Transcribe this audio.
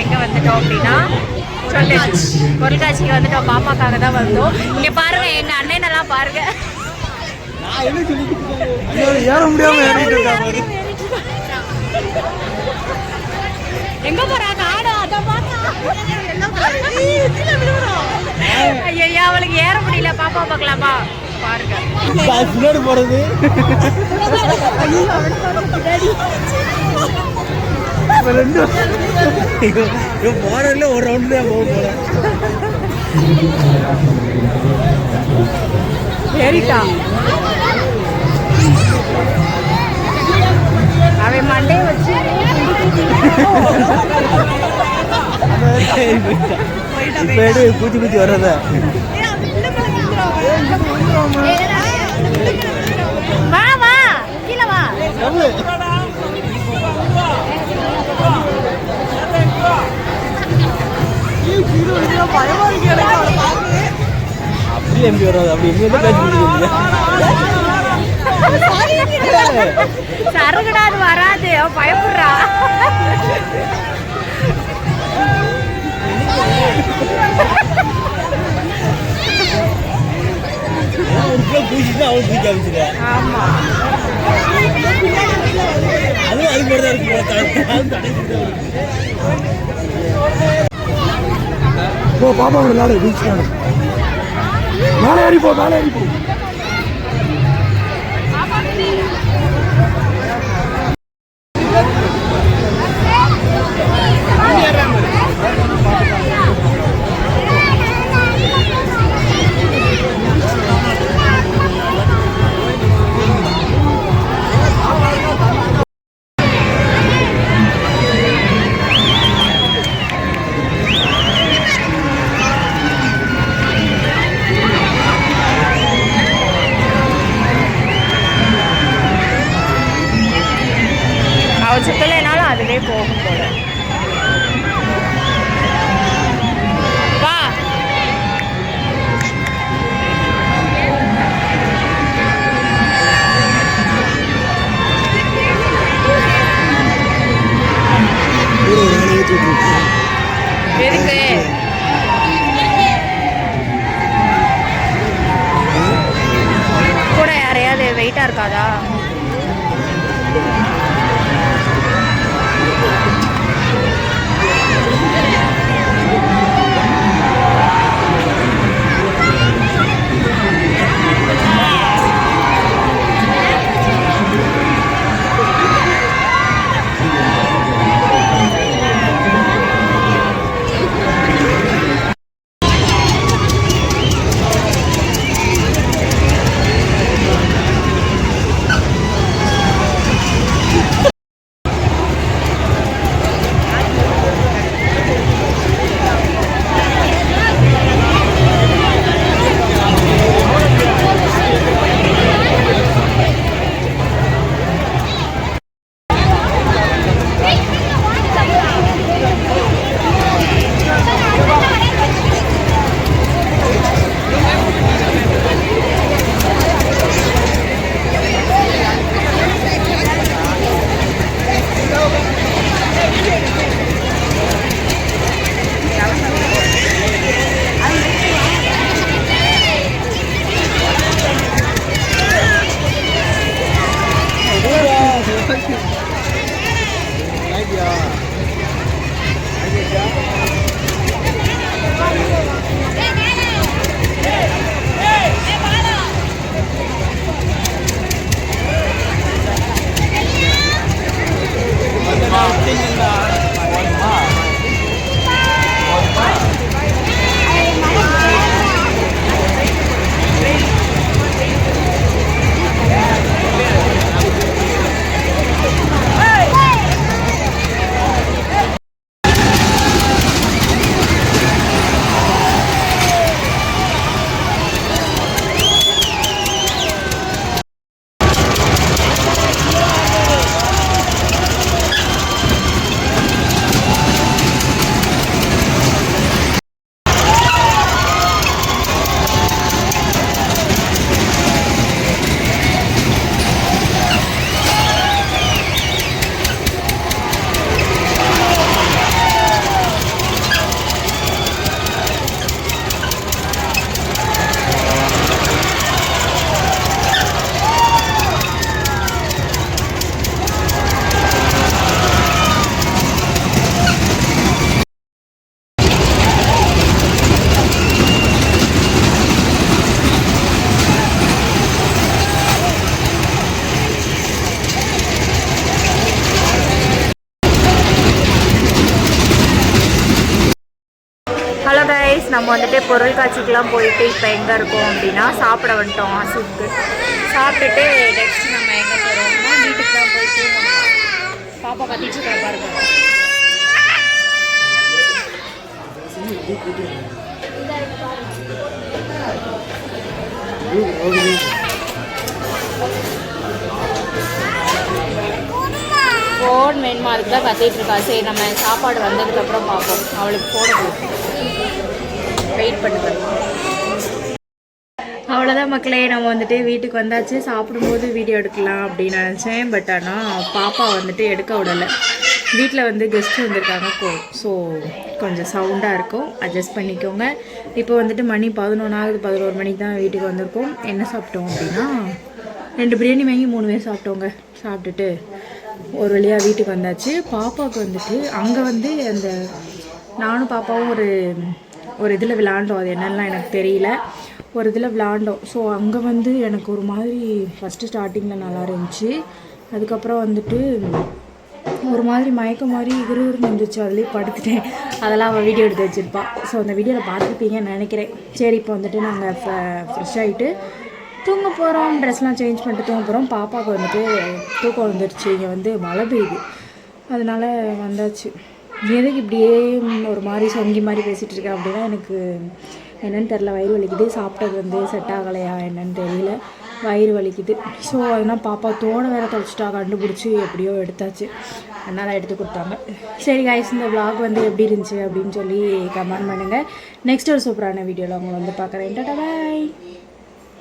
எங்கே வந்துட்டோம் அப்படின்னா சொல்லு பொருட்காட்சிக்கு வந்துட்டோம். பாப்பாக்காக தான் வந்தோம். இங்கே பாருங்க எங்கள் அண்ணனெல்லாம் பாருங்க. ஏற முடியாம எங்க போறாங்க ஐயா அவளுக்கு ஏற முடியல. பாப்பா பார்க்கலாமா பாருங்க பின்னாடி போறது போறதுல ஒரு ரவுண்ட் தான் போக போறேன். ஏறிட்டா அவன் மண்டையை வச்சு பூச்சி பூச்சி வர்றத வா வா கீழே வா. அப்படி எப்படி வர்றது? அப்படி சருகுடா அது வராது. அவன் பயப்படுறா. ஆமா பாப்பா விளையாடு பீச் மேலே ஏறி போ மேலே ஏறி போ. அவன் சுத்தலைனாலும் அதுவே போகும் போல. வா எதுக்கு கூட யாரையாவது வெயிட்டா இருக்காதா? நம்ம வந்துட்டு பொருட்காட்சிக்கெலாம் போயிட்டு இப்போ எங்கே இருக்கோம் அப்படின்னா சாப்பிட வந்துட்டோம் ஆசிஃப்க்கு. சாப்பிட்டுட்டு நெக்ஸ்ட் நம்ம எங்கே போகிறோம்னா வீட்டுக்கு தான் போயிட்டு பாப்பா கத்திச்சு பாருங்க. ஃபோன் வேணுமா அதுக்கு தான் கத்திட்டு இருக்கா. சரி நம்ம சாப்பாடு வந்ததுக்கப்புறம் பார்ப்போம். அவளுக்கு ஃபோனை கொடுப்போம், வெயிட் பண்ணுங்க. அவ்வளோதான் மக்களே, நம்ம வந்துட்டு வீட்டுக்கு வந்தாச்சு. சாப்பிடும்போது வீடியோ எடுக்கலாம் அப்படின்னு நினச்சேன். பட் ஆனால் பாப்பா வந்துட்டு எடுக்க விடலை. வீட்டில் வந்து கெஸ்ட் வந்திருக்காங்க. ஸோ கொஞ்சம் சவுண்டாக இருக்கும், அட்ஜஸ்ட் பண்ணிக்கோங்க. இப்போ வந்துட்டு மணி 11 ஆகுது. 11 மணிக்கு தான் வீட்டுக்கு வந்திருக்கோம். என்ன சாப்பிட்டோம் அப்படின்னா 2 பிரியாணி வாங்கி 3 பேர் சாப்பிட்டோங்க. சாப்பிட்டுட்டு ஒரு வழியாக வீட்டுக்கு வந்தாச்சு. பாப்பாவுக்கு வந்துட்டு அங்கே வந்து அந்த நானும் பாப்பாவும் ஒரு இதில் விளாண்டோம். அது என்னெல்லாம் எனக்கு தெரியல. ஒரு இதில் விளாண்டோம். ஸோ அங்கே வந்து எனக்கு ஒரு மாதிரி ஃபஸ்ட்டு ஸ்டார்டிங்கில் நல்லா இருந்துச்சு. அதுக்கப்புறம் வந்துட்டு ஒரு மாதிரி மயக்கம் மாதிரி இருன்னு இருந்துச்சு. அதுலேயே படுத்துட்டேன். அதெல்லாம் அவள் வீடியோ எடுத்து வச்சுருப்பாள். ஸோ அந்த வீடியோவில் பார்த்துருப்பீங்கன்னு நினைக்கிறேன். சரி, இப்போ வந்துட்டு நாங்கள் ஃப்ரெஷ் ஆகிட்டு தூங்க போகிறோம். ட்ரெஸ்லாம் சேஞ்ச் பண்ணிட்டு தூங்க போகிறோம். பாப்பாவுக்கு வந்துட்டு தூக்கம் வந்துடுச்சு. இங்கே வந்து மழை பெய்யுது, அதனால் வந்தாச்சு. எதுக்கு இப்படியே ஒரு மாதிரி சொங்கி மாதிரி பேசிகிட்டு இருக்கேன் அப்படின்னா எனக்கு என்னென்னு தெரில, வயிறு வலிக்குது. சாப்பிட்டது வந்து செட் ஆகலையா என்னன்னு தெரியல, வயிறு வலிக்குது. ஸோ அதனால் பாப்பா தோட வேறு தொலைச்சிட்டா, கண்டுபிடிச்சி எப்படியோ எடுத்தாச்சு. அதனால் எடுத்து கொடுத்தாங்க. சரி கைஸ், இந்த விளாக் வந்து எப்படி இருந்துச்சு அப்படின்னு சொல்லி கமெண்ட் பண்ணுங்கள். நெக்ஸ்ட் ஒரு சூப்பரான வீடியோவில் உங்களை வந்து பார்க்குறேன். டாடா பாய்.